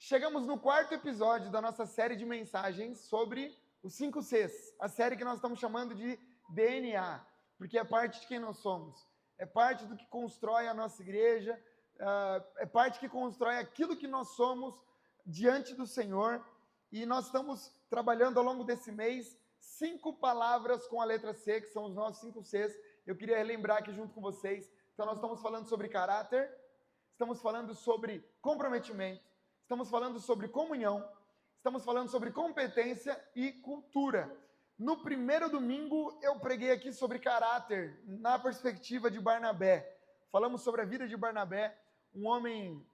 Chegamos no quarto episódio da nossa série de mensagens sobre os 5 Cs, a série que nós estamos chamando de DNA, porque é parte de quem nós somos, é parte do que constrói a nossa igreja, é parte que constrói aquilo que nós somos diante do Senhor, e nós estamos trabalhando ao longo desse mês 5 palavras com a letra C, que são os nossos 5 Cs. Eu queria relembrar aqui junto com vocês. Então nós estamos falando sobre caráter, estamos falando sobre comprometimento, estamos falando sobre comunhão, estamos falando sobre competência e cultura. No primeiro domingo eu preguei aqui sobre caráter, na perspectiva de Barnabé. Falamos sobre a vida de Barnabé, um homem,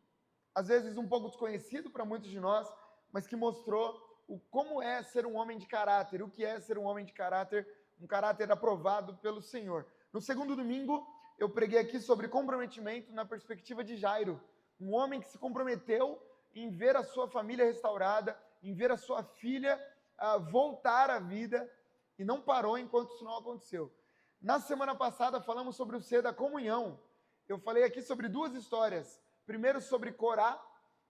às vezes um pouco desconhecido para muitos de nós, mas que mostrou como é ser um homem de caráter, o que é ser um homem de caráter, um caráter aprovado pelo Senhor. No segundo domingo eu preguei aqui sobre comprometimento na perspectiva de Jairo, um homem que se comprometeu em ver a sua família restaurada, em ver a sua filha voltar à vida, e não parou enquanto isso não aconteceu. Na semana passada falamos sobre o C da comunhão. Eu falei aqui sobre 2 histórias. Primeiro sobre Corá,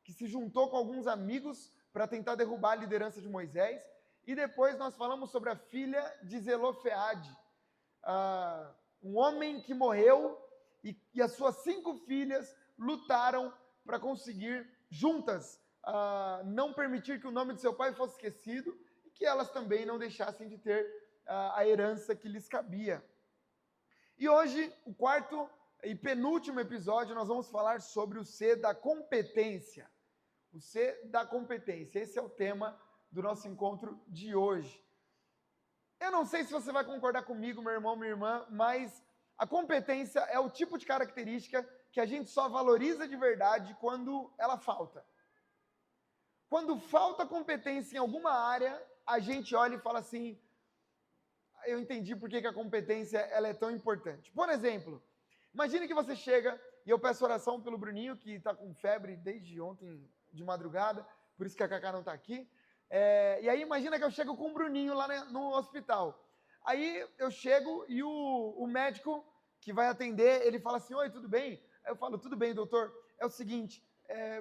que se juntou com alguns amigos para tentar derrubar a liderança de Moisés, e depois nós falamos sobre a filha de Zelofeade, um homem que morreu e as suas 5 filhas lutaram para conseguir juntas não permitir que o nome de seu pai fosse esquecido e que elas também não deixassem de ter a herança que lhes cabia. E hoje, o quarto e penúltimo episódio, nós vamos falar sobre o C da competência. O C da competência. Esse é o tema do nosso encontro de hoje. Eu não sei se você vai concordar comigo, meu irmão, minha irmã, mas a competência é o tipo de característica que a gente só valoriza de verdade quando ela falta. Quando falta competência em alguma área, a gente olha e fala assim, eu entendi por que a competência ela é tão importante. Por exemplo, imagine que você chega, e eu peço oração pelo Bruninho, que está com febre desde ontem de madrugada, por isso que a Cacá não está aqui. E aí imagina que eu chego com o Bruninho lá no hospital. Aí eu chego e o médico que vai atender, ele fala assim, oi, tudo bem? Aí eu falo, tudo bem, doutor. É o seguinte,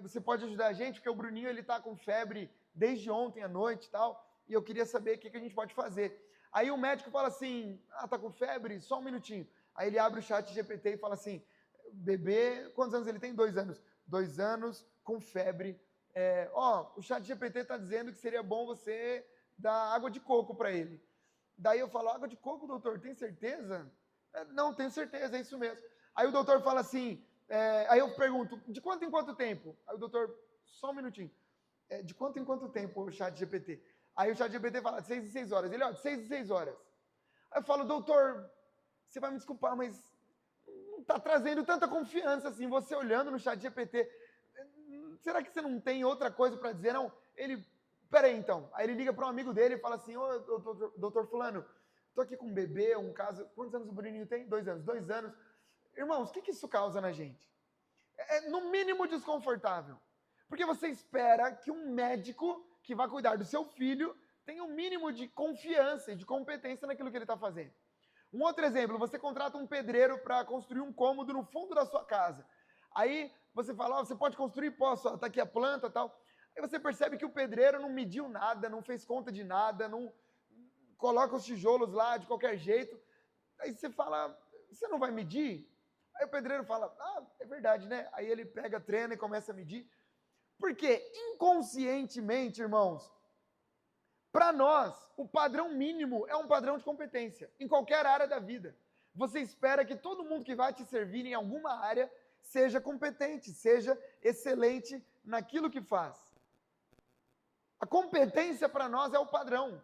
você pode ajudar a gente? Porque o Bruninho ele está com febre desde ontem à noite e tal, e eu queria saber o que a gente pode fazer. Aí o médico fala assim, tá com febre? Só um minutinho. Aí ele abre o chat GPT e fala assim, bebê, quantos anos ele tem? 2 anos. 2 anos com febre. O chat GPT está dizendo que seria bom você dar água de coco para ele. Daí eu falo, água de coco, doutor, tem certeza? Não, tenho certeza, é isso mesmo. Aí o doutor fala assim, aí eu pergunto, de quanto em quanto tempo? Aí o doutor, só um minutinho. De quanto em quanto tempo o chat GPT? Aí o chat GPT fala, de 6 em 6 horas. Ele, de 6 em 6 horas. Aí eu falo, doutor, você vai me desculpar, mas não está trazendo tanta confiança assim, você olhando no chat GPT. Será que você não tem outra coisa para dizer? Não, ele, peraí então. Aí ele liga para um amigo dele e fala assim, doutor fulano, estou aqui com um bebê, um caso, quantos anos o Bruninho tem? 2 anos. 2 anos. Irmãos, o que isso causa na gente? É no mínimo desconfortável. Porque você espera que um médico que vai cuidar do seu filho tenha um mínimo de confiança e de competência naquilo que ele está fazendo. Um outro exemplo, você contrata um pedreiro para construir um cômodo no fundo da sua casa. Aí você fala, você pode construir? Posso, está aqui a planta e tal. Aí você percebe que o pedreiro não mediu nada, não fez conta de nada, não coloca os tijolos lá de qualquer jeito. Aí você fala, você não vai medir? Aí o pedreiro fala, é verdade, né? Aí ele pega, treina e começa a medir. Porque inconscientemente, irmãos, para nós, o padrão mínimo é um padrão de competência, em qualquer área da vida. Você espera que todo mundo que vai te servir em alguma área seja competente, seja excelente naquilo que faz. A competência para nós é o padrão.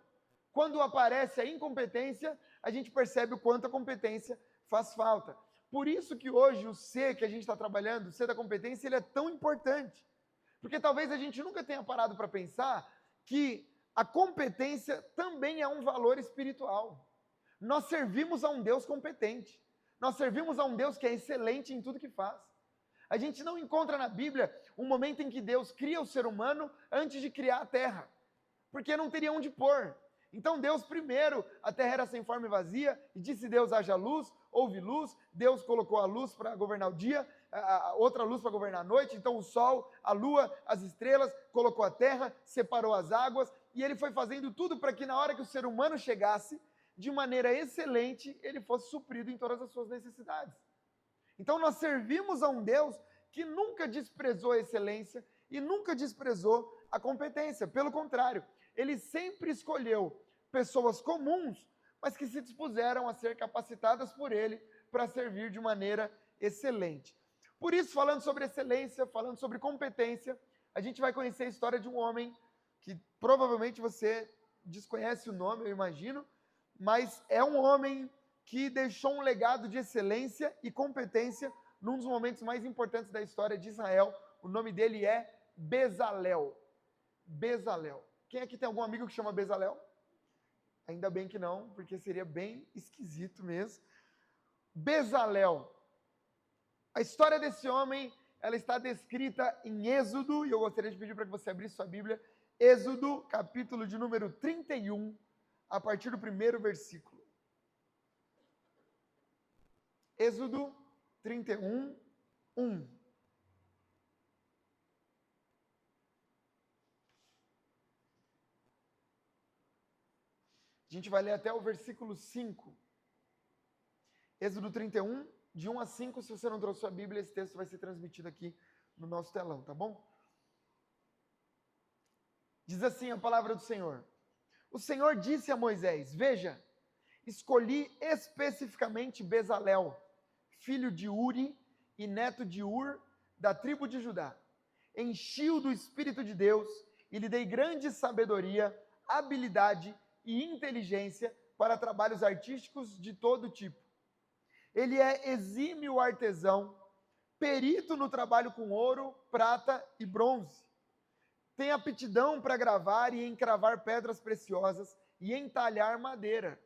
Quando aparece a incompetência, a gente percebe o quanto a competência faz falta. Por isso que hoje o C que a gente está trabalhando, o C da competência, ele é tão importante. Porque talvez a gente nunca tenha parado para pensar que a competência também é um valor espiritual. Nós servimos a um Deus competente. Nós servimos a um Deus que é excelente em tudo que faz. A gente não encontra na Bíblia um momento em que Deus cria o ser humano antes de criar a terra. Porque não teria onde pôr. Então Deus primeiro, a terra era sem forma e vazia, e disse Deus, haja luz, houve luz, Deus colocou a luz para governar o dia, outra luz para governar a noite, então o sol, a lua, as estrelas, colocou a terra, separou as águas, e ele foi fazendo tudo para que na hora que o ser humano chegasse, de maneira excelente, ele fosse suprido em todas as suas necessidades. Então nós servimos a um Deus que nunca desprezou a excelência e nunca desprezou a competência. Pelo contrário, ele sempre escolheu pessoas comuns, mas que se dispuseram a ser capacitadas por ele para servir de maneira excelente. Por isso, falando sobre excelência, falando sobre competência, a gente vai conhecer a história de um homem que provavelmente você desconhece o nome, eu imagino, mas é um homem que deixou um legado de excelência e competência num dos momentos mais importantes da história de Israel. O nome dele é Bezalel. Bezalel. Quem aqui tem algum amigo que chama Bezalel? Ainda bem que não, porque seria bem esquisito mesmo. Bezalel. A história desse homem, ela está descrita em Êxodo, e eu gostaria de pedir para que você abrisse sua Bíblia. Êxodo, capítulo de número 31, a partir do primeiro versículo. Êxodo 31, 1. A gente vai ler até o versículo 5. Êxodo 31, de 1 a 5. Se você não trouxe sua Bíblia, esse texto vai ser transmitido aqui no nosso telão, tá bom? Diz assim a palavra do Senhor. O Senhor disse a Moisés: veja, escolhi especificamente Bezalel, filho de Uri e neto de Ur, da tribo de Judá. Enchi-o do Espírito de Deus e lhe dei grande sabedoria, habilidade e inteligência para trabalhos artísticos de todo tipo. Ele é exímio artesão, perito no trabalho com ouro, prata e bronze. Tem aptidão para gravar e encravar pedras preciosas e entalhar madeira.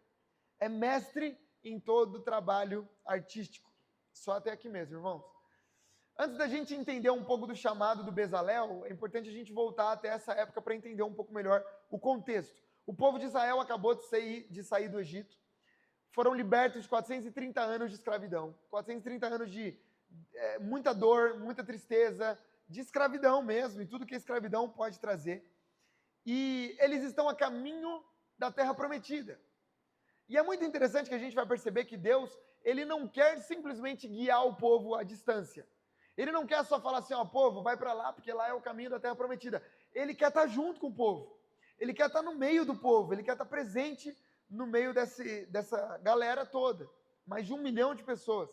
É mestre em todo trabalho artístico. Só até aqui mesmo, irmãos. Antes da gente entender um pouco do chamado do Bezalel, é importante a gente voltar até essa época para entender um pouco melhor o contexto. O povo de Israel acabou de sair do Egito. Foram libertos de 430 anos de escravidão. 430 anos de muita dor, muita tristeza, de escravidão mesmo, e tudo que a escravidão pode trazer. E eles estão a caminho da Terra Prometida. E é muito interessante que a gente vai perceber que Deus, ele não quer simplesmente guiar o povo à distância. Ele não quer só falar assim, ó, povo, vai para lá, porque lá é o caminho da Terra Prometida. Ele quer estar junto com o povo. Ele quer estar no meio do povo, ele quer estar presente no meio dessa galera toda. Mais de 1 milhão de pessoas.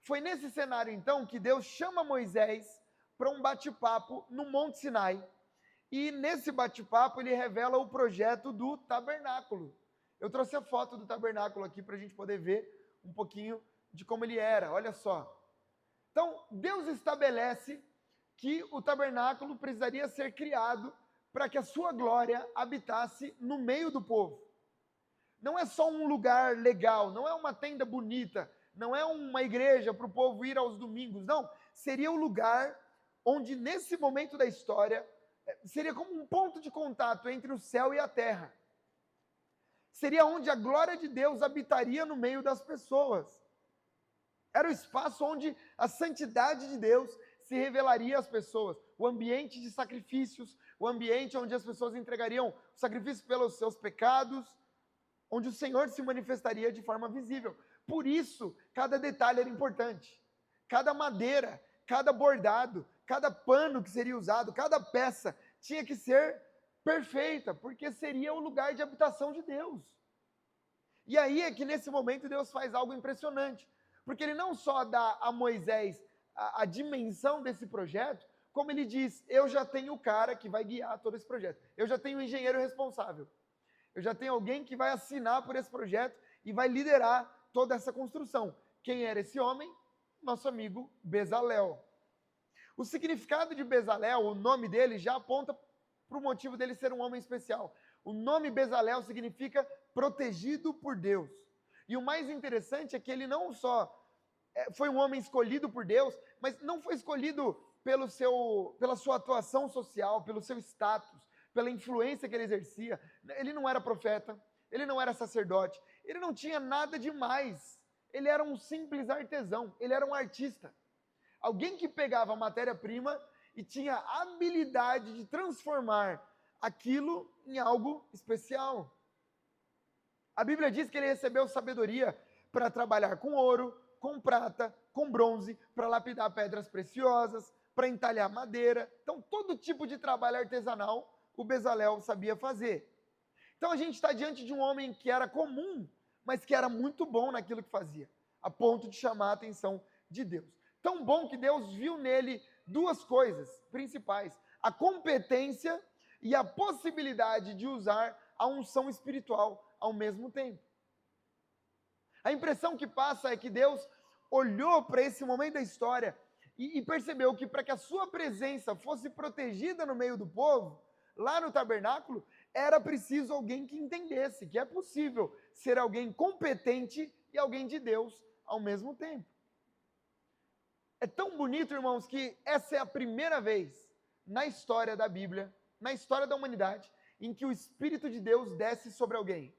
Foi nesse cenário, então, que Deus chama Moisés para um bate-papo no Monte Sinai. E nesse bate-papo ele revela o projeto do tabernáculo. Eu trouxe a foto do tabernáculo aqui para a gente poder ver um pouquinho de como ele era. Olha só. Então, Deus estabelece que o tabernáculo precisaria ser criado para que a sua glória habitasse no meio do povo. Não é só um lugar legal, não é uma tenda bonita, não é uma igreja para o povo ir aos domingos, não. Seria o lugar onde, nesse momento da história, seria como um ponto de contato entre o céu e a terra. Seria onde a glória de Deus habitaria no meio das pessoas. Era o espaço onde a santidade de Deus se revelaria às pessoas. O ambiente de sacrifícios, o ambiente onde as pessoas entregariam o sacrifício pelos seus pecados, onde o Senhor se manifestaria de forma visível. Por isso, cada detalhe era importante. Cada madeira, cada bordado, cada pano que seria usado, cada peça tinha que ser perfeita, porque seria o lugar de habitação de Deus. E aí é que nesse momento Deus faz algo impressionante, porque ele não só dá a Moisés a dimensão desse projeto, como ele diz, eu já tenho o cara que vai guiar todo esse projeto, eu já tenho o engenheiro responsável, eu já tenho alguém que vai assinar por esse projeto e vai liderar toda essa construção. Quem era esse homem? Nosso amigo Bezalel. O significado de Bezalel, o nome dele, já aponta para o motivo dele ser um homem especial. O nome Bezalel significa protegido por Deus. E o mais interessante é que ele não só foi um homem escolhido por Deus, mas não foi escolhido pela sua atuação social, pelo seu status, pela influência que ele exercia. Ele não era profeta, ele não era sacerdote, ele não tinha nada demais. Ele era um simples artesão, ele era um artista. Alguém que pegava a matéria-prima e tinha a habilidade de transformar aquilo em algo especial. A Bíblia diz que ele recebeu sabedoria para trabalhar com ouro, com prata, com bronze, para lapidar pedras preciosas, para entalhar madeira. Então, todo tipo de trabalho artesanal o Bezalel sabia fazer. Então, a gente está diante de um homem que era comum, mas que era muito bom naquilo que fazia, a ponto de chamar a atenção de Deus. Tão bom que Deus viu nele duas coisas principais: a competência e a possibilidade de usar a unção espiritual ao mesmo tempo. A impressão que passa é que Deus olhou para esse momento da história e percebeu que para que a sua presença fosse protegida no meio do povo, lá no tabernáculo, era preciso alguém que entendesse que é possível ser alguém competente e alguém de Deus ao mesmo tempo. É tão bonito, irmãos, que essa é a primeira vez na história da Bíblia, na história da humanidade, em que o Espírito de Deus desce sobre alguém.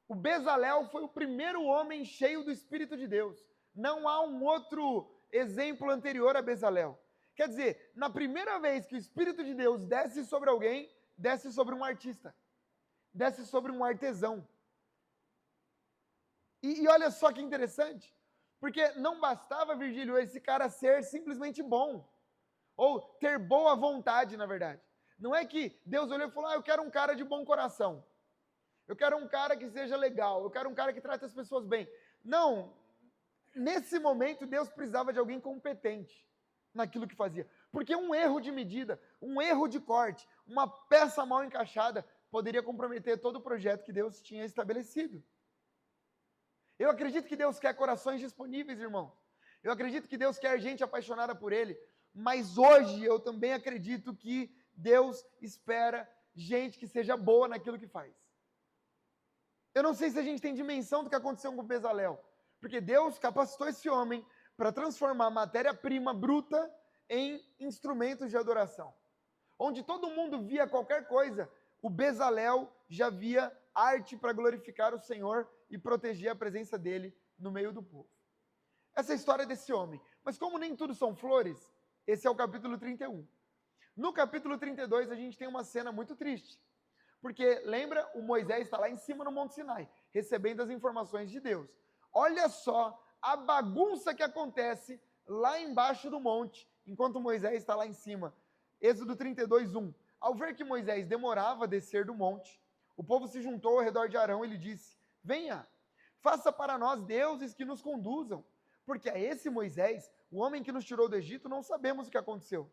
O Bezalel foi o primeiro homem cheio do Espírito de Deus. Não há um outro exemplo anterior a Bezalel. Quer dizer, na primeira vez que o Espírito de Deus desce sobre alguém, desce sobre um artista, desce sobre um artesão. E olha só que interessante, porque não bastava, Virgílio, esse cara ser simplesmente bom, ou ter boa vontade, na verdade. Não é que Deus olhou e falou: eu quero um cara de bom coração, eu quero um cara que seja legal, eu quero um cara que trate as pessoas bem. Não, nesse momento Deus precisava de alguém competente naquilo que fazia, porque um erro de medida, um erro de corte, uma peça mal encaixada poderia comprometer todo o projeto que Deus tinha estabelecido. Eu acredito que Deus quer corações disponíveis, irmão. Eu acredito que Deus quer gente apaixonada por Ele, mas hoje eu também acredito que Deus espera gente que seja boa naquilo que faz. Eu não sei se a gente tem dimensão do que aconteceu com Bezalel, porque Deus capacitou esse homem para transformar matéria-prima bruta em instrumentos de adoração. Onde todo mundo via qualquer coisa, o Bezalel já via arte para glorificar o Senhor e proteger a presença dele no meio do povo. Essa é a história desse homem. Mas como nem tudo são flores, esse é o capítulo 31. No capítulo 32 a gente tem uma cena muito triste. Porque, lembra, o Moisés está lá em cima no Monte Sinai, recebendo as informações de Deus. Olha só a bagunça que acontece lá embaixo do monte, enquanto Moisés está lá em cima. Êxodo 32, 1. Ao ver que Moisés demorava a descer do monte, o povo se juntou ao redor de Arão e lhe disse: venha, faça para nós deuses que nos conduzam, porque a esse Moisés, o homem que nos tirou do Egito, não sabemos o que aconteceu.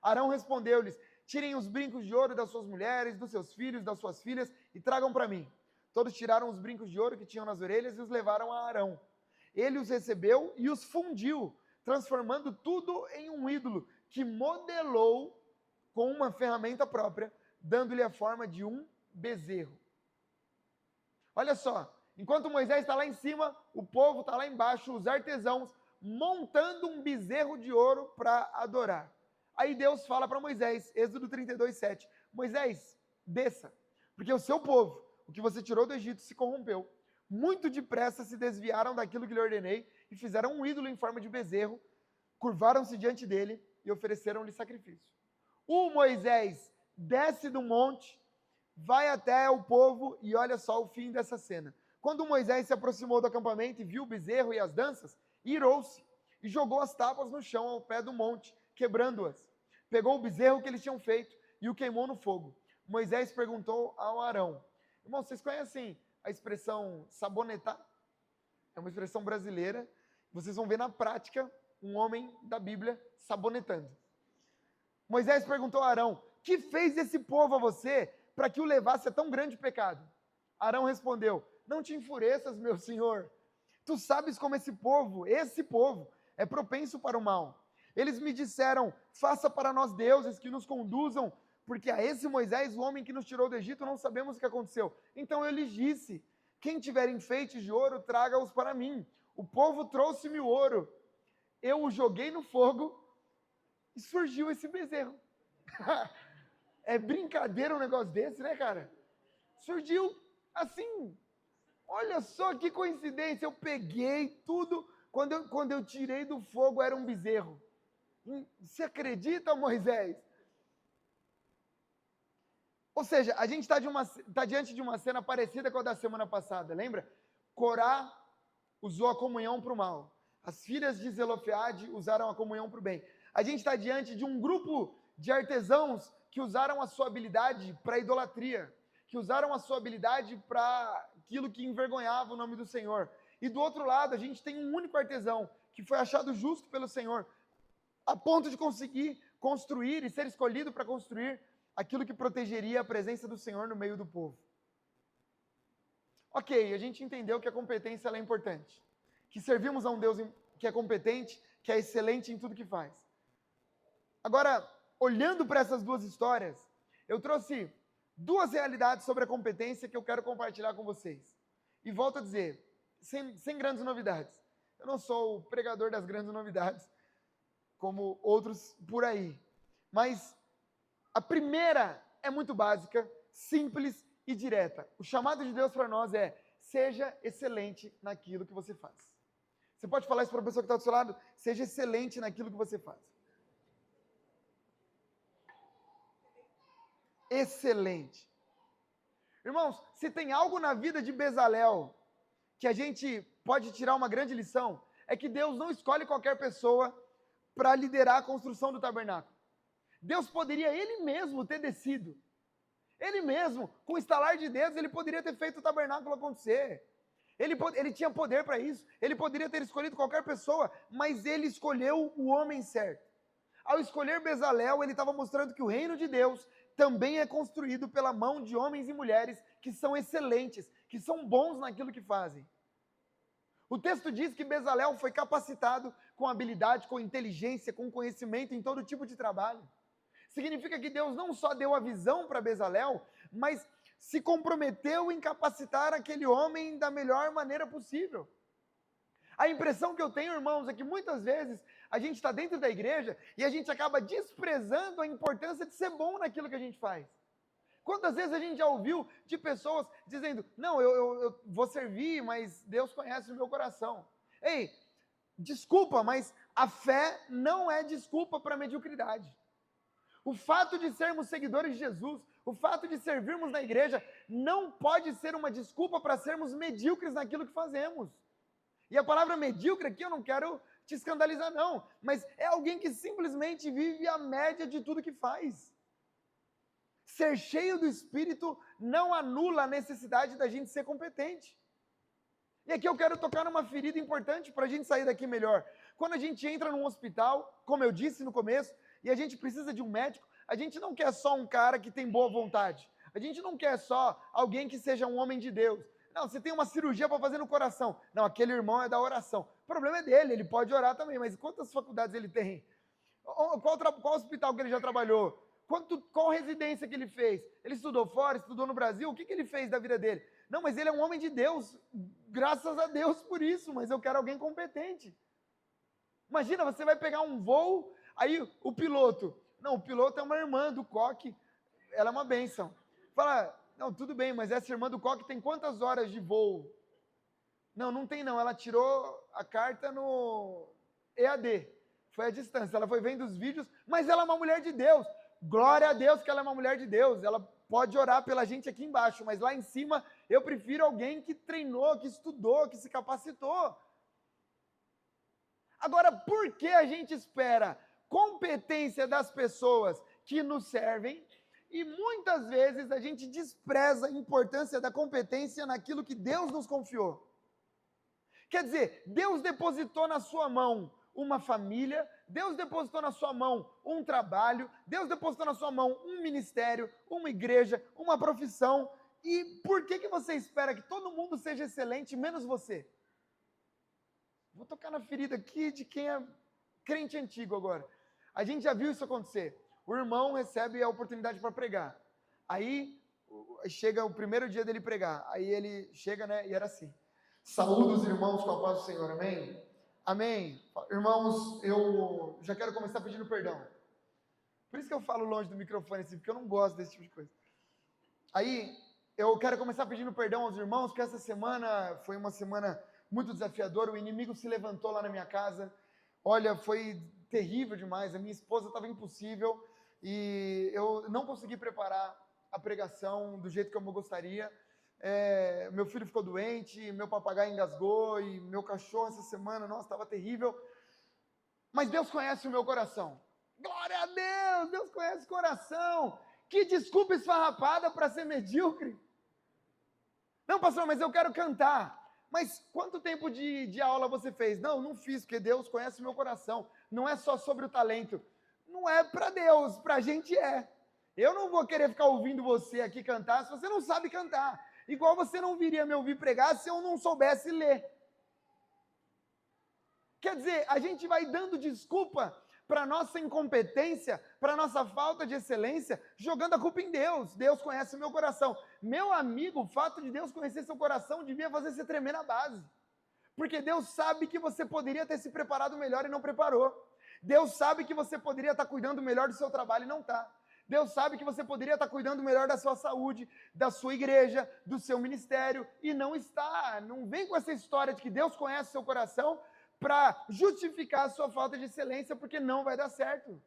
Arão respondeu-lhes: tirem os brincos de ouro das suas mulheres, dos seus filhos, das suas filhas e tragam para mim. Todos tiraram os brincos de ouro que tinham nas orelhas e os levaram a Arão. Ele os recebeu e os fundiu, transformando tudo em um ídolo que modelou com uma ferramenta própria, dando-lhe a forma de um bezerro. Olha só, enquanto Moisés está lá em cima, o povo está lá embaixo, os artesãos, montando um bezerro de ouro para adorar. Aí Deus fala para Moisés, Êxodo 32, 7, Moisés, desça, porque o seu povo, o que você tirou do Egito, se corrompeu. Muito depressa se desviaram daquilo que lhe ordenei e fizeram um ídolo em forma de bezerro, curvaram-se diante dele e ofereceram-lhe sacrifício. O Moisés desce do monte, vai até o povo e olha só o fim dessa cena. Quando Moisés se aproximou do acampamento e viu o bezerro e as danças, irou-se e jogou as tábuas no chão ao pé do monte, quebrando-as. Pegou o bezerro que eles tinham feito e o queimou no fogo. Moisés perguntou ao Arão: irmão, vocês conhecem a expressão sabonetar? É uma expressão brasileira. Vocês vão ver na prática um homem da Bíblia sabonetando. Moisés perguntou a Arão: que fez esse povo a você para que o levasse a tão grande pecado? Arão respondeu: não te enfureças, meu senhor. Tu sabes como esse povo é propenso para o mal. Eles me disseram: faça para nós deuses que nos conduzam, porque a esse Moisés, o homem que nos tirou do Egito, não sabemos o que aconteceu. Então eu lhes disse: quem tiver enfeites de ouro, traga-os para mim. O povo trouxe-me o ouro. Eu o joguei no fogo e surgiu esse bezerro. É brincadeira um negócio desse, né, cara? Surgiu assim. Olha só que coincidência. Eu peguei tudo, quando eu tirei do fogo era um bezerro. Você acredita, Moisés? Ou seja, a gente está diante de uma cena parecida com a da semana passada, lembra? Corá usou a comunhão para o mal. As filhas de Zelofeade usaram a comunhão para o bem. A gente está diante de um grupo de artesãos que usaram a sua habilidade para a idolatria, que usaram a sua habilidade para aquilo que envergonhava o nome do Senhor. E do outro lado, a gente tem um único artesão que foi achado justo pelo Senhor, a ponto de conseguir construir e ser escolhido para construir aquilo que protegeria a presença do Senhor no meio do povo. Ok, a gente entendeu que a competência ela é importante, que servimos a um Deus que é competente, que é excelente em tudo que faz. Agora, olhando para essas duas histórias, eu trouxe duas realidades sobre a competência que eu quero compartilhar com vocês. E volto a dizer, sem grandes novidades. Eu não sou o pregador das grandes novidades, como outros por aí. Mas a primeira é muito básica, simples e direta. O chamado de Deus para nós é: seja excelente naquilo que você faz. Você pode falar isso para a pessoa que está do seu lado? Seja excelente naquilo que você faz. Excelente. Irmãos, se tem algo na vida de Bezalel que a gente pode tirar uma grande lição, é que Deus não escolhe qualquer pessoa para liderar a construção do tabernáculo. Deus poderia ele mesmo ter descido. Ele mesmo, com o estalar de dedos, ele poderia ter feito o tabernáculo acontecer. Ele tinha poder para isso. Ele poderia ter escolhido qualquer pessoa, mas ele escolheu o homem certo. Ao escolher Bezalel, ele estava mostrando que o reino de Deus também é construído pela mão de homens e mulheres que são excelentes, que são bons naquilo que fazem. O texto diz que Bezalel foi capacitado com habilidade, com inteligência, com conhecimento em todo tipo de trabalho. Significa que Deus não só deu a visão para Bezalel, mas se comprometeu em capacitar aquele homem da melhor maneira possível. A impressão que eu tenho, irmãos, é que muitas vezes a gente está dentro da igreja e a gente acaba desprezando a importância de ser bom naquilo que a gente faz. Quantas vezes a gente já ouviu de pessoas dizendo: não, eu vou servir, mas Deus conhece o meu coração. Ei, desculpa, mas a fé não é desculpa para a mediocridade. O fato de sermos seguidores de Jesus, o fato de servirmos na igreja, não pode ser uma desculpa para sermos medíocres naquilo que fazemos. E a palavra medíocre aqui eu não quero te escandalizar não, mas é alguém que simplesmente vive a média de tudo que faz. Ser cheio do Espírito não anula a necessidade da gente ser competente. E aqui eu quero tocar numa ferida importante para a gente sair daqui melhor. Quando a gente entra num hospital, como eu disse no começo, e a gente precisa de um médico, a gente não quer só um cara que tem boa vontade. A gente não quer só alguém que seja um homem de Deus. Não, você tem uma cirurgia para fazer no coração. Não, aquele irmão é da oração. O problema é dele, ele pode orar também, mas quantas faculdades ele tem? Qual hospital que ele já trabalhou? Qual residência que ele fez? Ele estudou fora, estudou no Brasil? O que ele fez da vida dele? Não, mas ele é um homem de Deus. Graças a Deus por isso, mas eu quero alguém competente. Imagina, você vai pegar um voo, aí o piloto... Não, o piloto é uma irmã do coque, ela é uma bênção. Fala, não, tudo bem, mas essa irmã do coque tem quantas horas de voo? Não, não tem não, ela tirou a carta no EAD, foi a distância, ela foi vendo os vídeos, mas ela é uma mulher de Deus. Glória a Deus que ela é uma mulher de Deus, ela pode orar pela gente aqui embaixo, mas lá em cima eu prefiro alguém que treinou, que estudou, que se capacitou. Agora, por que a gente espera competência das pessoas que nos servem e muitas vezes a gente despreza a importância da competência naquilo que Deus nos confiou? Quer dizer, Deus depositou na sua mão uma família, Deus depositou na sua mão um trabalho, Deus depositou na sua mão um ministério, uma igreja, uma profissão, e por que você espera que todo mundo seja excelente, menos você? Vou tocar na ferida aqui de quem é crente antigo agora. A gente já viu isso acontecer. O irmão recebe a oportunidade para pregar. Aí chega o primeiro dia dele pregar. Aí ele chega, né? E era assim: saúde os irmãos com a paz do Senhor, amém? Amém. Irmãos, eu já quero começar pedindo perdão. Por isso que eu falo longe do microfone assim, porque eu não gosto desse tipo de coisa. Aí eu quero começar pedindo perdão aos irmãos, que essa semana foi uma semana muito desafiador. O inimigo se levantou lá na minha casa. Olha, foi terrível demais. A minha esposa estava impossível e eu não consegui preparar a pregação do jeito que eu gostaria. Meu filho ficou doente, meu papagaio engasgou e meu cachorro essa semana, nossa, estava terrível. Mas Deus conhece o meu coração. Glória a Deus, Deus conhece o coração. Que desculpa esfarrapada para ser medíocre. Não, pastor, mas eu quero cantar. Mas quanto tempo de aula você fez? Não fiz, porque Deus conhece o meu coração. Não é só sobre o talento. Não é para Deus, para a gente é. Eu não vou querer ficar ouvindo você aqui cantar se você não sabe cantar. Igual você não viria me ouvir pregar se eu não soubesse ler. Quer dizer, a gente vai dando desculpa para nossa incompetência, para nossa falta de excelência, jogando a culpa em Deus. Deus conhece o meu coração. Meu amigo, o fato de Deus conhecer seu coração devia fazer você tremer na base. Porque Deus sabe que você poderia ter se preparado melhor e não preparou. Deus sabe que você poderia estar cuidando melhor do seu trabalho e não está. Deus sabe que você poderia estar cuidando melhor da sua saúde, da sua igreja, do seu ministério, e não está. Não vem com essa história de que Deus conhece seu coração para justificar a sua falta de excelência, porque não vai dar certo.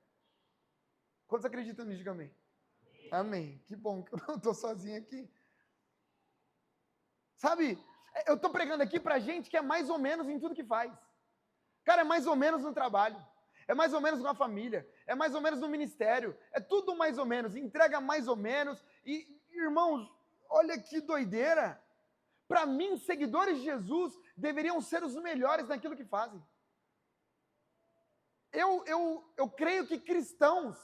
Quantos acreditam nisso? Diga amém. Amém. Que bom que eu não estou sozinho aqui. Sabe, eu estou pregando aqui para gente que é mais ou menos em tudo que faz. Cara, é mais ou menos no trabalho, é mais ou menos na família, é mais ou menos no ministério, é tudo mais ou menos, entrega mais ou menos. E, irmãos, olha que doideira. Para mim, seguidores de Jesus deveriam ser os melhores naquilo que fazem. Eu creio que cristãos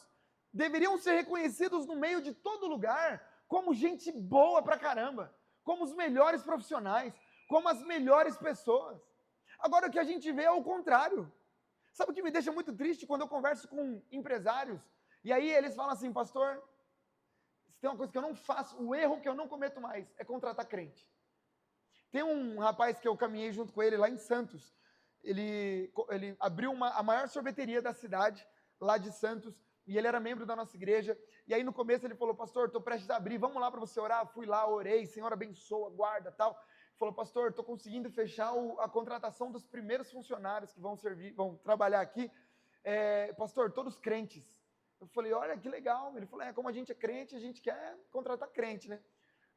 deveriam ser reconhecidos no meio de todo lugar como gente boa pra caramba, como os melhores profissionais, como as melhores pessoas. Agora, o que a gente vê é o contrário. Sabe o que me deixa muito triste quando eu converso com empresários? E aí eles falam assim, pastor, se tem uma coisa que eu não faço, o erro que eu não cometo mais é contratar crente. Tem um rapaz que eu caminhei junto com ele lá em Santos. Ele abriu a maior sorveteria da cidade, lá de Santos, e ele era membro da nossa igreja. E aí no começo ele falou, pastor, estou prestes a abrir, vamos lá para você orar? Fui lá, orei, Senhor abençoa, guarda, tal. Falou, pastor, estou conseguindo fechar a contratação dos primeiros funcionários que vão trabalhar aqui. Pastor, todos crentes. Eu falei, olha que legal. Ele falou, como a gente é crente, a gente quer contratar crente, né?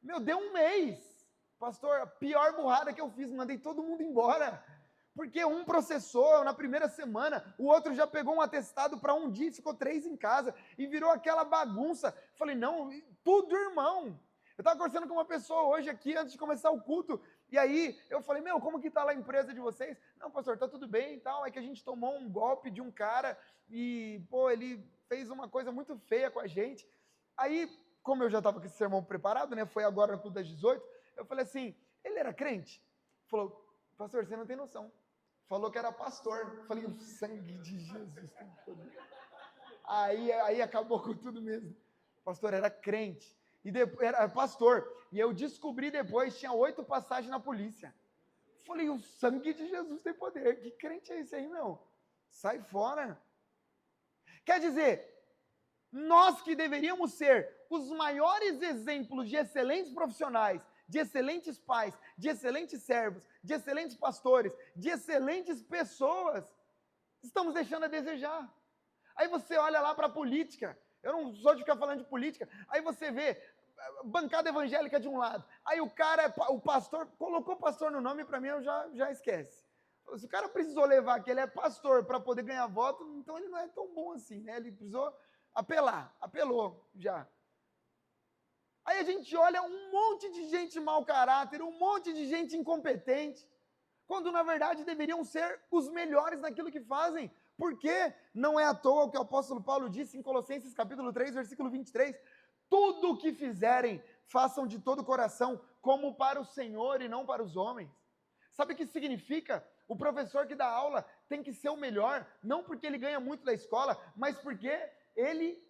Meu, deu um mês. Pastor, a pior burrada que eu fiz, mandei todo mundo embora. Porque um processou na primeira semana, o outro já pegou um atestado para um dia, ficou 3 em casa, e virou aquela bagunça. Falei, não, tudo irmão. Eu estava conversando com uma pessoa hoje aqui, antes de começar o culto, e aí eu falei, como que está lá a empresa de vocês? Não, pastor, está tudo bem e tal, é que a gente tomou um golpe de um cara, e, ele fez uma coisa muito feia com a gente. Aí, como eu já estava com esse sermão preparado, né, foi agora no culto das 18, eu falei assim, ele era crente? Falou, pastor, você não tem noção. Falou que era pastor. Falei, o sangue de Jesus tem poder. Aí acabou com tudo mesmo. Pastor, era crente. E depois, era pastor. E eu descobri depois, tinha 8 passagens na polícia. Falei, o sangue de Jesus tem poder. Que crente é esse aí, meu? Sai fora. Quer dizer, nós que deveríamos ser os maiores exemplos de excelentes profissionais, de excelentes pais, de excelentes servos, de excelentes pastores, de excelentes pessoas, estamos deixando a desejar. Aí você olha lá para a política, eu não sou de ficar falando de política, aí você vê bancada evangélica de um lado, aí o pastor, colocou pastor no nome, para mim eu já esquece. Se o cara precisou levar que ele é pastor para poder ganhar voto, então ele não é tão bom assim, né? Ele precisou apelou já. Aí a gente olha um monte de gente mau caráter, um monte de gente incompetente, quando na verdade deveriam ser os melhores naquilo que fazem. Porque não é à toa o que o apóstolo Paulo disse em Colossenses capítulo 3, versículo 23, tudo o que fizerem, façam de todo o coração, como para o Senhor e não para os homens. Sabe o que significa? O professor que dá aula tem que ser o melhor, não porque ele ganha muito da escola, mas porque ele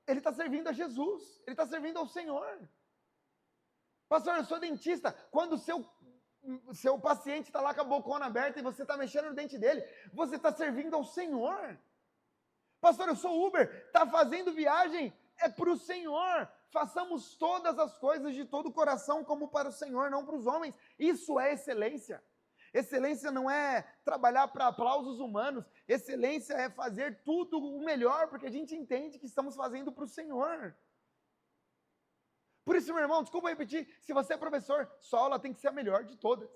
está servindo a Jesus, ele está servindo ao Senhor. Pastor, eu sou dentista. Quando o seu paciente está lá com a bocona aberta e você está mexendo no dente dele, você está servindo ao Senhor. Pastor, eu sou Uber, está fazendo viagem, é para o Senhor. Façamos todas as coisas de todo o coração como para o Senhor, não para os homens. Isso é excelência. Excelência não é trabalhar para aplausos humanos. Excelência é fazer tudo o melhor, porque a gente entende que estamos fazendo para o Senhor. Por isso, meu irmão, desculpa repetir, se você é professor, sua aula tem que ser a melhor de todas.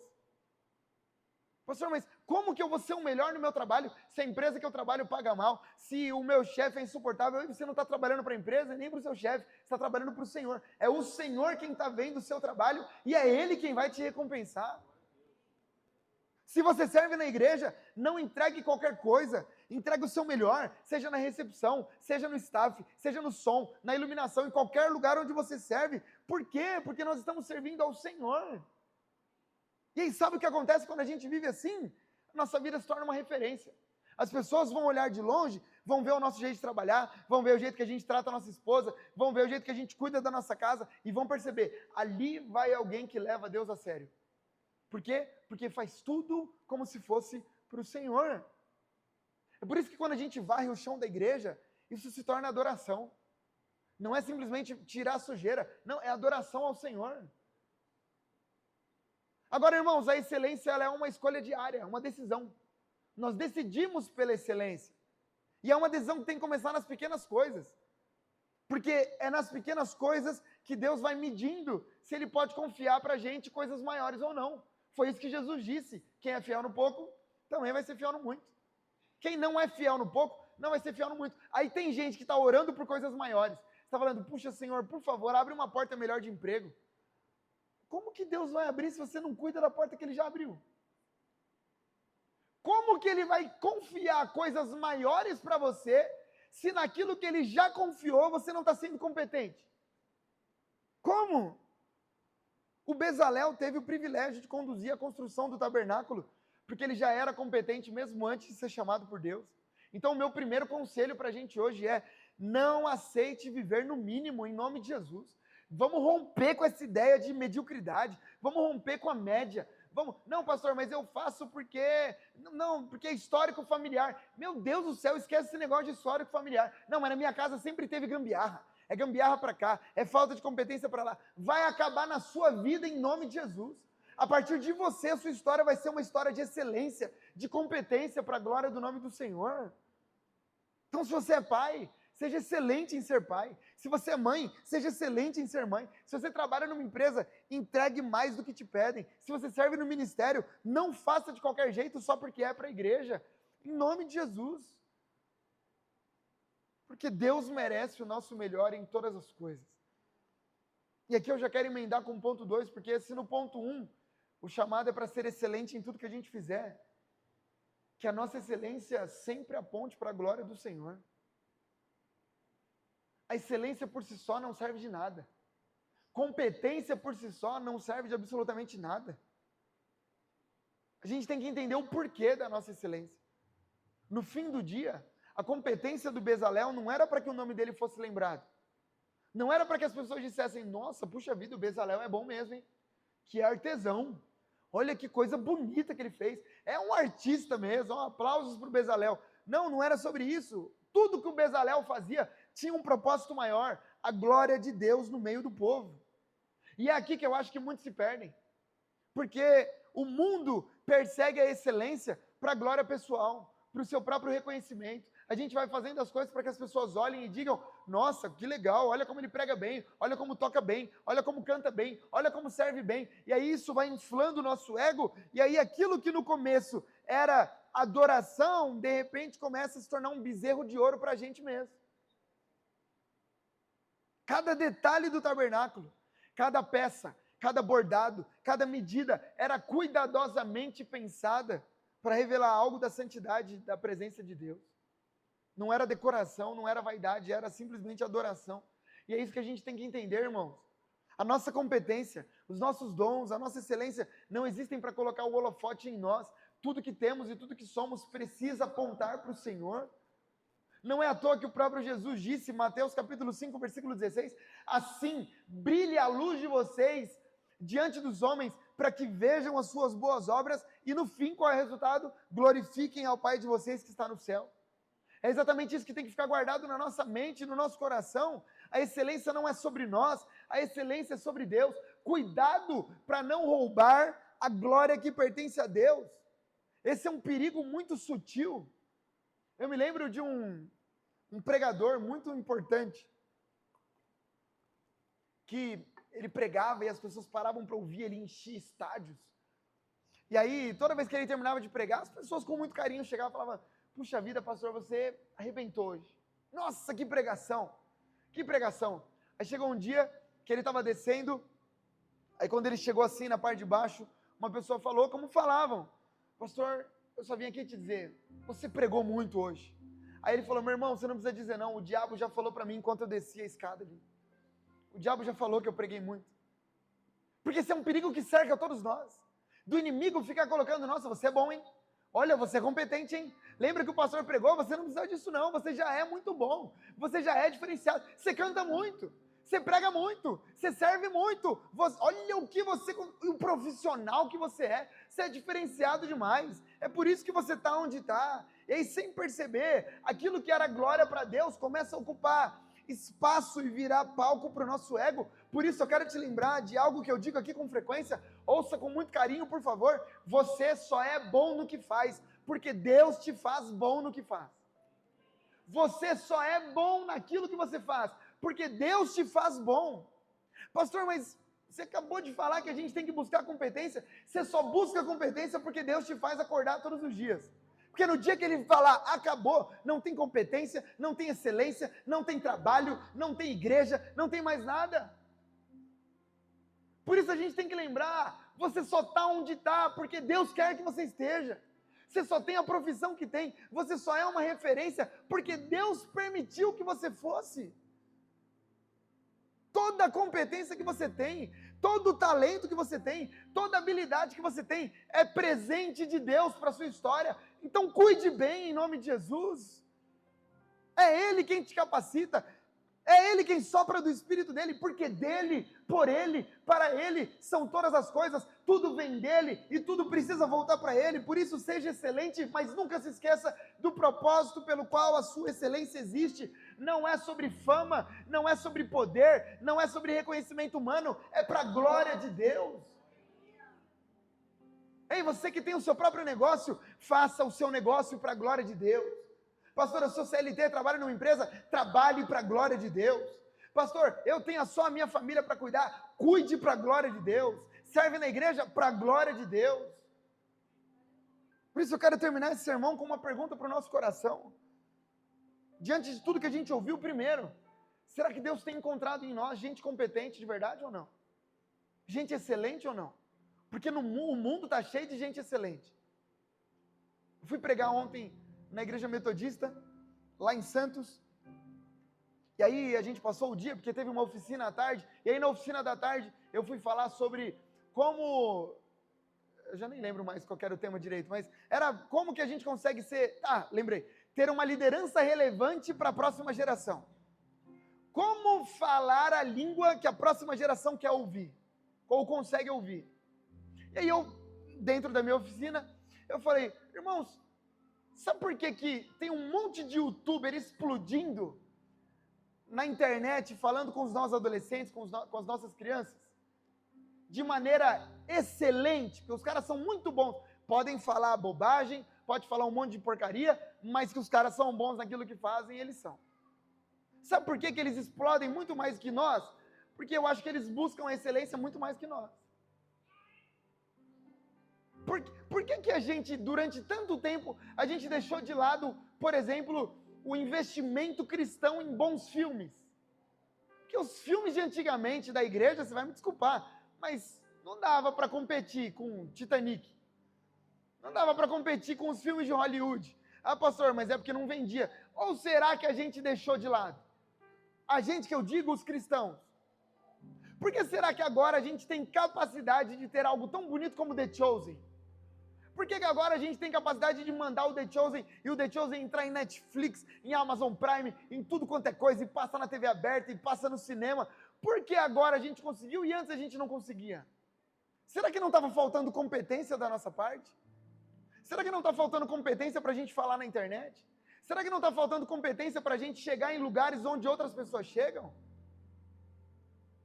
Pastor, mas como que eu vou ser o melhor no meu trabalho se a empresa que eu trabalho paga mal, se o meu chefe é insuportável e você não está trabalhando para a empresa nem para o seu chefe, você está trabalhando para o Senhor. É o Senhor quem está vendo o seu trabalho e é Ele quem vai te recompensar. Se você serve na igreja, não entregue qualquer coisa, entregue o seu melhor, seja na recepção, seja no staff, seja no som, na iluminação, em qualquer lugar onde você serve. Por quê? Porque nós estamos servindo ao Senhor. E aí, sabe o que acontece quando a gente vive assim? A nossa vida se torna uma referência. As pessoas vão olhar de longe, vão ver o nosso jeito de trabalhar, vão ver o jeito que a gente trata a nossa esposa, vão ver o jeito que a gente cuida da nossa casa e vão perceber, ali vai alguém que leva Deus a sério. Por quê? Porque faz tudo como se fosse para o Senhor. É por isso que quando a gente varre o chão da igreja, isso se torna adoração. Não é simplesmente tirar a sujeira, não, é adoração ao Senhor. Agora, irmãos, a excelência ela é uma escolha diária, uma decisão. Nós decidimos pela excelência. E é uma decisão que tem que começar nas pequenas coisas. Porque é nas pequenas coisas que Deus vai medindo se Ele pode confiar para a gente coisas maiores ou não. Foi isso que Jesus disse. Quem é fiel no pouco, também vai ser fiel no muito. Quem não é fiel no pouco, não vai ser fiel no muito. Aí tem gente que está orando por coisas maiores. Está falando, puxa Senhor, por favor, abre uma porta melhor de emprego. Como que Deus vai abrir se você não cuida da porta que Ele já abriu? Como que Ele vai confiar coisas maiores para você, se naquilo que Ele já confiou, você não está sendo competente? Como? O Bezalel teve o privilégio de conduzir a construção do tabernáculo, porque ele já era competente mesmo antes de ser chamado por Deus. Então o meu primeiro conselho para a gente hoje é, não aceite viver no mínimo, em nome de Jesus. Vamos romper com essa ideia de mediocridade, vamos romper com a média. Não, pastor, mas eu faço porque é histórico familiar. Meu Deus do céu, esquece esse negócio de histórico familiar. Não, mas na minha casa sempre teve gambiarra. É gambiarra para cá, é falta de competência para lá. Vai acabar na sua vida em nome de Jesus. A partir de você, a sua história vai ser uma história de excelência, de competência para a glória do nome do Senhor. Então, se você é pai, seja excelente em ser pai. Se você é mãe, seja excelente em ser mãe. Se você trabalha numa empresa, entregue mais do que te pedem. Se você serve no ministério, não faça de qualquer jeito só porque é para a igreja. Em nome de Jesus. Porque Deus merece o nosso melhor em todas as coisas. E aqui eu já quero emendar com o ponto 2, porque se no ponto 1, o chamado é para ser excelente em tudo que a gente fizer, que a nossa excelência sempre aponte para a glória do Senhor. A excelência por si só não serve de nada. Competência por si só não serve de absolutamente nada. A gente tem que entender o porquê da nossa excelência. No fim do dia, a competência do Bezalel não era para que o nome dele fosse lembrado. Não era para que as pessoas dissessem, nossa, puxa vida, o Bezalel é bom mesmo, hein? Que artesão. Olha que coisa bonita que ele fez. É um artista mesmo, aplausos para o Bezalel. Não, não era sobre isso. Tudo que o Bezalel fazia tinha um propósito maior, a glória de Deus no meio do povo. E é aqui que eu acho que muitos se perdem. Porque o mundo persegue a excelência para a glória pessoal, para o seu próprio reconhecimento. A gente vai fazendo as coisas para que as pessoas olhem e digam, nossa, que legal, olha como ele prega bem, olha como toca bem, olha como canta bem, olha como serve bem. E aí isso vai inflando o nosso ego, e aí aquilo que no começo era adoração, de repente começa a se tornar um bezerro de ouro para a gente mesmo. Cada detalhe do tabernáculo, cada peça, cada bordado, cada medida era cuidadosamente pensada para revelar algo da santidade da presença de Deus. Não era decoração, não era vaidade, era simplesmente adoração. E é isso que a gente tem que entender, irmãos. A nossa competência, os nossos dons, a nossa excelência não existem para colocar o holofote em nós. Tudo que temos e tudo que somos precisa apontar para o Senhor. Não é à toa que o próprio Jesus disse, Mateus capítulo 5, versículo 16, assim, brilhe a luz de vocês diante dos homens, para que vejam as suas boas obras, e no fim, qual é o resultado? Glorifiquem ao Pai de vocês que está no céu. É exatamente isso que tem que ficar guardado na nossa mente, no nosso coração. A excelência não é sobre nós, a excelência é sobre Deus. Cuidado para não roubar a glória que pertence a Deus. Esse é um perigo muito sutil. Eu me lembro de um pregador muito importante, que ele pregava e as pessoas paravam para ouvir, ele enchia estádios. E aí, toda vez que ele terminava de pregar, as pessoas com muito carinho chegavam e falavam: puxa vida, pastor, você arrebentou hoje. Nossa, que pregação! Que pregação! Aí chegou um dia que ele estava descendo, aí quando ele chegou assim na parte de baixo, uma pessoa falou, como falavam: pastor, eu só vim aqui te dizer, você pregou muito hoje. Aí ele falou: meu irmão, você não precisa dizer não, o diabo já falou para mim enquanto eu descia a escada ali. O diabo já falou que eu preguei muito. Porque esse é um perigo que cerca todos nós. Do inimigo ficar colocando: nossa, você é bom, hein? Olha, você é competente, hein? Lembra que o pastor pregou? Você não precisa disso não, você já é muito bom. Você já é diferenciado. Você canta muito. Você prega muito. Você serve muito. Olha o que você, o profissional que você é. Você é diferenciado demais. É por isso que você está onde está. E aí, sem perceber, aquilo que era glória para Deus começa a ocupar espaço e virar palco para o nosso ego. Por isso eu quero te lembrar de algo que eu digo aqui com frequência. Ouça com muito carinho, por favor. Você só é bom no que faz, porque Deus te faz bom no que faz. Você só é bom naquilo que você faz, porque Deus te faz bom. Pastor, mas você acabou de falar que a gente tem que buscar competência. Você só busca competência porque Deus te faz acordar todos os dias. Porque no dia que ele falar, acabou, não tem competência, não tem excelência, não tem trabalho, não tem igreja, não tem mais nada. Por isso a gente tem que lembrar, você só está onde está, porque Deus quer que você esteja. Você só tem a profissão que tem, você só é uma referência, porque Deus permitiu que você fosse. Toda a competência que você tem, todo o talento que você tem, toda a habilidade que você tem, é presente de Deus para a sua história. Então cuide bem em nome de Jesus. É Ele quem te capacita, é Ele quem sopra do Espírito dEle, porque dEle, por Ele, para Ele são todas as coisas, tudo vem dEle e tudo precisa voltar para Ele. Por isso seja excelente, mas nunca se esqueça do propósito pelo qual a sua excelência existe. Não é sobre fama, não é sobre poder, não é sobre reconhecimento humano, é para a glória de Deus. Ei, você que tem o seu próprio negócio, faça o seu negócio para a glória de Deus. Pastor, eu sou CLT, trabalho numa empresa, trabalhe para a glória de Deus. Pastor, eu tenho só a minha família para cuidar, cuide para a glória de Deus. Serve na igreja para a glória de Deus. Por isso eu quero terminar esse sermão com uma pergunta para o nosso coração. Diante de tudo que a gente ouviu, primeiro, será que Deus tem encontrado em nós gente competente de verdade ou não? Gente excelente ou não? Porque o mundo está cheio de gente excelente. Eu fui pregar ontem na igreja metodista, lá em Santos, e aí a gente passou o dia, porque teve uma oficina à tarde, e aí na oficina da tarde eu fui falar sobre como, eu já nem lembro mais qual era o tema direito, mas era como que a gente consegue lembrei, ter uma liderança relevante para a próxima geração. Como falar a língua que a próxima geração quer ouvir, ou consegue ouvir. E aí eu, dentro da minha oficina, eu falei: irmãos, sabe por que tem um monte de youtuber explodindo na internet, falando com os nossos adolescentes, com as nossas crianças? De maneira excelente, porque os caras são muito bons. Podem falar bobagem, pode falar um monte de porcaria, mas que os caras são bons naquilo que fazem, eles são. Sabe por que eles explodem muito mais que nós? Porque eu acho que eles buscam a excelência muito mais que nós. Por que a gente, durante tanto tempo, a gente deixou de lado, por exemplo, o investimento cristão em bons filmes? Porque os filmes de antigamente da igreja, você vai me desculpar, mas não dava para competir com Titanic. Não dava para competir com os filmes de Hollywood. Ah, pastor, mas é porque não vendia. Ou será que a gente deixou de lado? A gente que eu digo, os cristãos. Por que será que agora a gente tem capacidade de ter algo tão bonito como The Chosen? Por que agora a gente tem capacidade de mandar o The Chosen e o The Chosen entrar em Netflix, em Amazon Prime, em tudo quanto é coisa, e passa na TV aberta, e passa no cinema? Por que agora a gente conseguiu e antes a gente não conseguia? Será que não estava faltando competência da nossa parte? Será que não está faltando competência para a gente falar na internet? Será que não está faltando competência para a gente chegar em lugares onde outras pessoas chegam?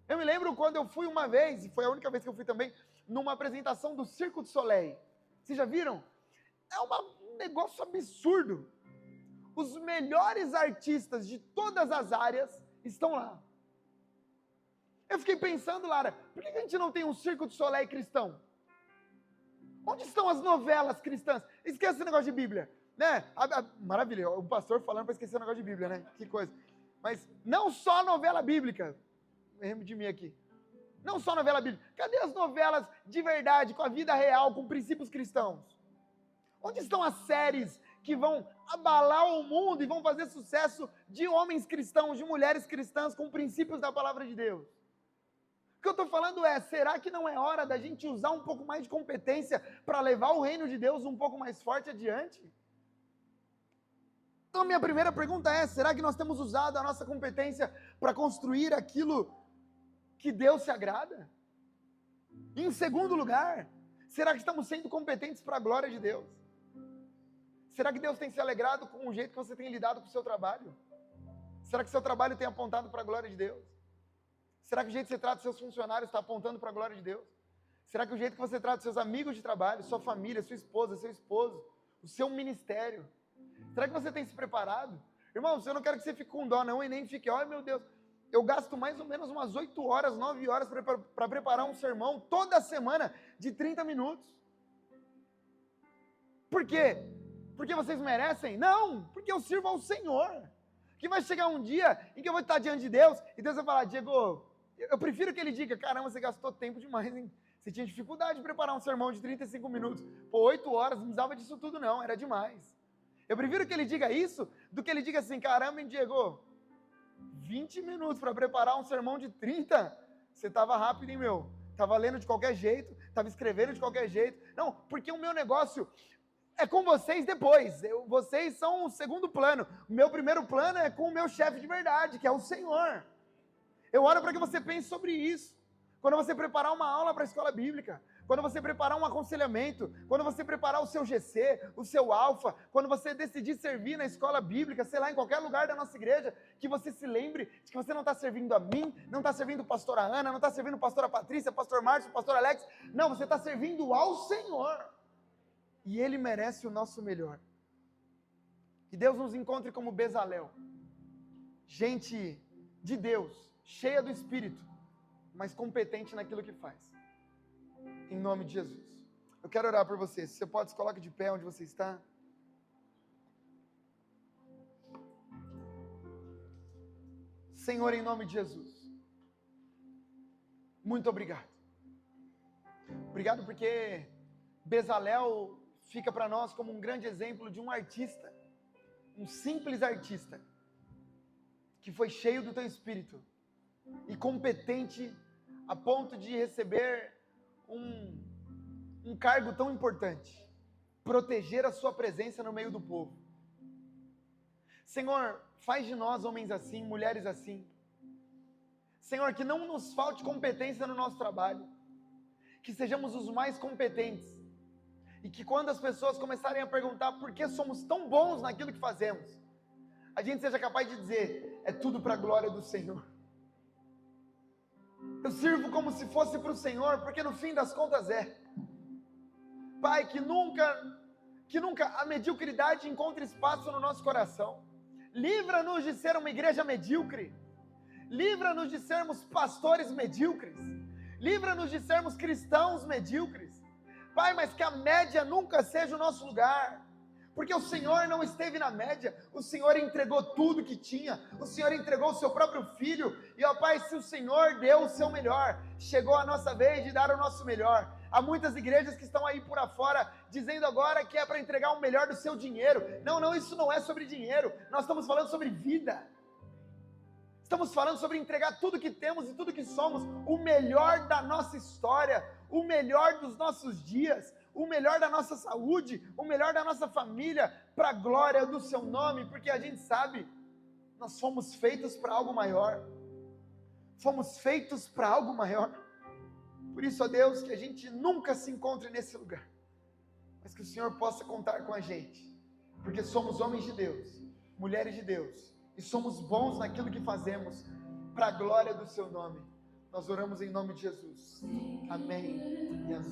Eu me lembro quando eu fui uma vez, e foi a única vez que eu fui também, numa apresentação do Cirque du Soleil. Vocês já viram? É um negócio absurdo. Os melhores artistas de todas as áreas estão lá. Eu fiquei pensando, Lara, por que a gente não tem um Cirque du Soleil cristão? Onde estão as novelas cristãs? Esquece esse negócio de Bíblia, né? Maravilha, o pastor falando para esquecer o negócio de Bíblia, né? Que coisa. Mas não só novela bíblica. Erro de mim aqui. Não só novela bíblica. Cadê as novelas de verdade, com a vida real, com princípios cristãos? Onde estão as séries que vão abalar o mundo e vão fazer sucesso de homens cristãos, de mulheres cristãs com princípios da palavra de Deus? O que eu estou falando é, será que não é hora da gente usar um pouco mais de competência para levar o reino de Deus um pouco mais forte adiante? Então, minha primeira pergunta é, será que nós temos usado a nossa competência para construir aquilo que Deus se agrada? E em segundo lugar, será que estamos sendo competentes para a glória de Deus? Será que Deus tem se alegrado com o jeito que você tem lidado com o seu trabalho? Será que seu trabalho tem apontado para a glória de Deus? Será que o jeito que você trata seus funcionários está apontando para a glória de Deus? Será que o jeito que você trata seus amigos de trabalho, sua família, sua esposa, seu esposo, o seu ministério, será que você tem se preparado? Irmãos, eu não quero que você fique com dó não e nem fique, ai meu Deus, eu gasto mais ou menos umas 8 horas, 9 horas para preparar um sermão toda semana de 30 minutos. Por quê? Porque vocês merecem? Não, porque eu sirvo ao Senhor. Que vai chegar um dia em que eu vou estar diante de Deus e Deus vai falar, Diego, eu prefiro que ele diga, caramba, você gastou tempo demais, hein? Você tinha dificuldade de preparar um sermão de 35 minutos. Pô, 8 horas, não precisava disso tudo não, era demais. Eu prefiro que ele diga isso do que ele diga assim, caramba, hein, Diego, 20 minutos para preparar um sermão de 30, você estava rápido, hein, meu? Estava lendo de qualquer jeito, estava escrevendo de qualquer jeito. Não, porque o meu negócio é com vocês depois. Vocês são o segundo plano. O meu primeiro plano é com o meu chefe de verdade, que é o Senhor. Eu oro para que você pense sobre isso. Quando você preparar uma aula para a escola bíblica, quando você preparar um aconselhamento, quando você preparar o seu GC, o seu Alfa, quando você decidir servir na escola bíblica, sei lá, em qualquer lugar da nossa igreja, que você se lembre de que você não está servindo a mim, não está servindo a pastora Ana, não está servindo a pastora Patrícia, pastor Márcio, pastor Alex, não, você está servindo ao Senhor. E Ele merece o nosso melhor. Que Deus nos encontre como Bezalel, gente de Deus, cheia do Espírito, mas competente naquilo que faz. Em nome de Jesus. Eu quero orar por você. Se você pode, se coloque de pé onde você está. Senhor, em nome de Jesus. Muito obrigado. Obrigado porque Bezalel fica para nós como um grande exemplo de um artista. Um simples artista. Que foi cheio do teu Espírito. E competente a ponto de receber um cargo tão importante, proteger a sua presença no meio do povo. Senhor, faz de nós homens assim, mulheres assim. Senhor, que não nos falte competência no nosso trabalho, que sejamos os mais competentes, e que quando as pessoas começarem a perguntar por que somos tão bons naquilo que fazemos, a gente seja capaz de dizer, é tudo para a glória do Senhor. Eu sirvo como se fosse para o Senhor, porque no fim das contas é. Pai, que nunca a mediocridade encontre espaço no nosso coração. Livra-nos de ser uma igreja medíocre. Livra-nos de sermos pastores medíocres. Livra-nos de sermos cristãos medíocres. Pai, mas que a média nunca seja o nosso lugar. Porque o Senhor não esteve na média, o Senhor entregou tudo que tinha, o Senhor entregou o seu próprio Filho, e ó Pai, se o Senhor deu o seu melhor, chegou a nossa vez de dar o nosso melhor. Há muitas igrejas que estão aí por afora, dizendo agora que é para entregar o melhor do seu dinheiro. Não, isso não é sobre dinheiro, nós estamos falando sobre vida. Estamos falando sobre entregar tudo que temos e tudo que somos, o melhor da nossa história, o melhor dos nossos dias, o melhor da nossa saúde, o melhor da nossa família, para a glória do seu nome, porque a gente sabe, nós fomos feitos para algo maior, fomos feitos para algo maior. Por isso, ó Deus, que a gente nunca se encontre nesse lugar, mas que o Senhor possa contar com a gente, porque somos homens de Deus, mulheres de Deus, e somos bons naquilo que fazemos, para a glória do seu nome. Nós oramos em nome de Jesus. Amém e amém.